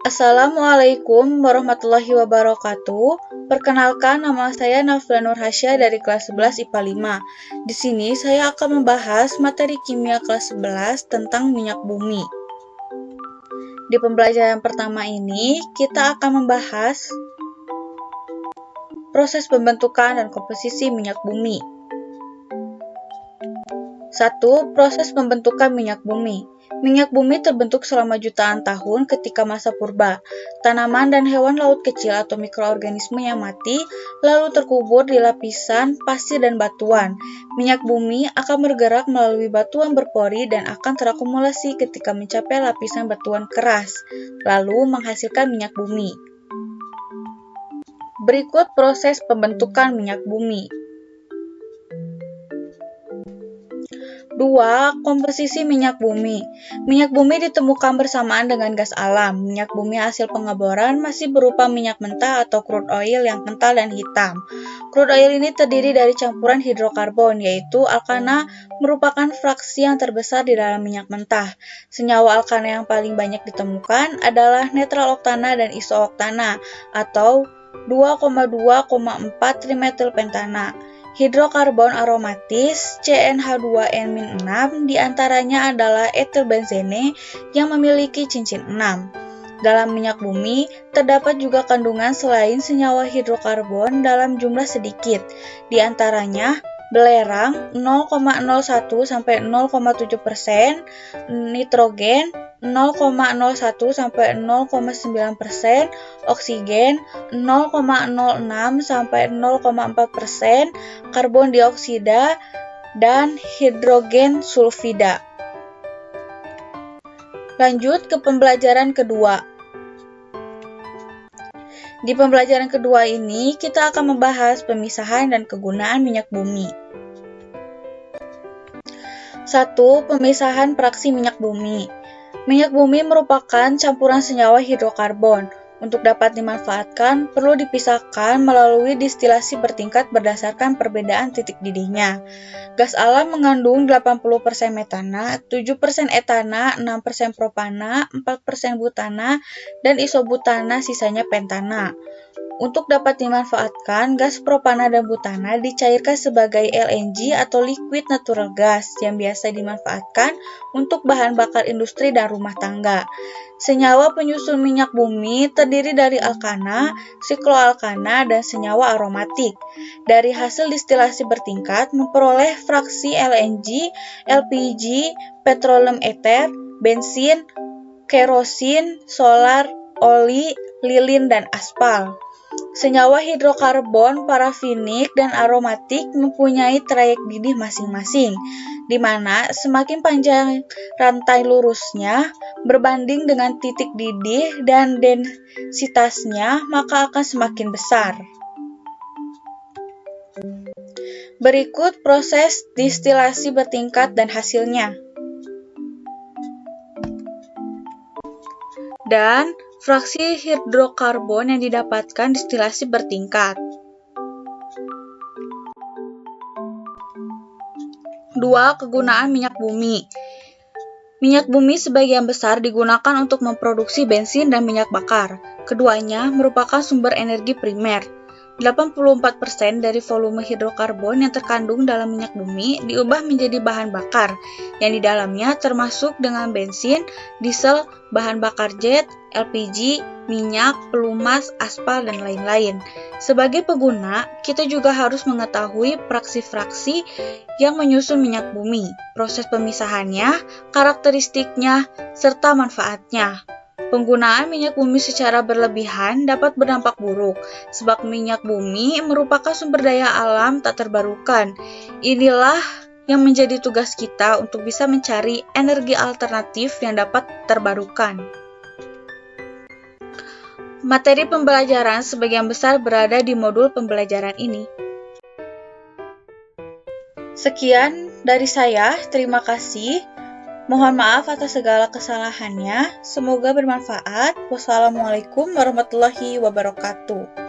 Assalamualaikum warahmatullahi wabarakatuh. Perkenalkan, nama saya Nafla Nur Hasya dari kelas 11 IPA 5. Di sini saya akan membahas materi kimia kelas 11 tentang minyak bumi. Di pembelajaran pertama ini, kita akan membahas proses pembentukan dan komposisi minyak bumi. 1. Proses pembentukan minyak bumi. Minyak bumi terbentuk selama jutaan tahun ketika masa purba. Tanaman dan hewan laut kecil atau mikroorganisme yang mati lalu terkubur di lapisan pasir dan batuan. Minyak bumi akan bergerak melalui batuan berpori dan akan terakumulasi ketika mencapai lapisan batuan keras, lalu menghasilkan minyak bumi. Berikut proses pembentukan minyak bumi. 2. Komposisi minyak bumi. Minyak bumi ditemukan bersamaan dengan gas alam. Minyak bumi hasil pengeboran masih berupa minyak mentah atau crude oil yang kental dan hitam. Crude oil ini terdiri dari campuran hidrokarbon, yaitu alkana merupakan fraksi yang terbesar di dalam minyak mentah. Senyawa alkana yang paling banyak ditemukan adalah netral oktana dan isooktana atau 2,4 trimetilpentana. Hidrokarbon aromatis CnH2n-6 diantaranya adalah etilbenzene yang memiliki cincin 6. Dalam minyak bumi, terdapat juga kandungan selain senyawa hidrokarbon dalam jumlah sedikit, diantaranya belerang 0,01-0,7%, nitrogen 0,01-0,9%, oksigen 0,06-0,4%, karbon dioksida, dan hidrogen sulfida. Lanjut ke pembelajaran kedua. Di pembelajaran kedua ini, kita akan membahas pemisahan dan kegunaan minyak bumi. 1. Pemisahan fraksi minyak bumi. Minyak bumi merupakan campuran senyawa hidrokarbon. Untuk dapat dimanfaatkan, perlu dipisahkan melalui distilasi bertingkat berdasarkan perbedaan titik didihnya. Gas alam mengandung 80% metana, 7% etana, 6% propana, 4% butana, dan isobutana sisanya pentana. Untuk dapat dimanfaatkan, gas propana dan butana dicairkan sebagai LNG atau liquid natural gas yang biasa dimanfaatkan untuk bahan bakar industri dan rumah tangga. Senyawa penyusun minyak bumi terdiri dari alkana, sikloalkana, dan senyawa aromatik. Dari hasil distilasi bertingkat memperoleh fraksi LNG, LPG, petroleum ether, bensin, kerosin, solar, oli, lilin, dan aspal. Senyawa hidrokarbon, parafinik, dan aromatik mempunyai trayek didih masing-masing, di mana semakin panjang rantai lurusnya berbanding dengan titik didih dan densitasnya, maka akan semakin besar. Berikut proses distilasi bertingkat dan hasilnya. Dan fraksi hidrokarbon yang didapatkan distilasi bertingkat. 2. Kegunaan minyak bumi. Minyak bumi sebagian besar digunakan untuk memproduksi bensin dan minyak bakar. Keduanya merupakan sumber energi primer. 84% dari volume hidrokarbon yang terkandung dalam minyak bumi diubah menjadi bahan bakar, yang di dalamnya termasuk dengan bensin, diesel, bahan bakar jet, LPG, minyak, pelumas, aspal, dan lain-lain. Sebagai pengguna, kita juga harus mengetahui fraksi-fraksi yang menyusun minyak bumi, proses pemisahannya, karakteristiknya, serta manfaatnya. Penggunaan minyak bumi secara berlebihan dapat berdampak buruk, sebab minyak bumi merupakan sumber daya alam tak terbarukan. Inilah yang menjadi tugas kita untuk bisa mencari energi alternatif yang dapat terbarukan. Materi pembelajaran sebagian besar berada di modul pembelajaran ini. Sekian dari saya, terima kasih. Mohon maaf atas segala kesalahannya. Semoga bermanfaat. Wassalamualaikum warahmatullahi wabarakatuh.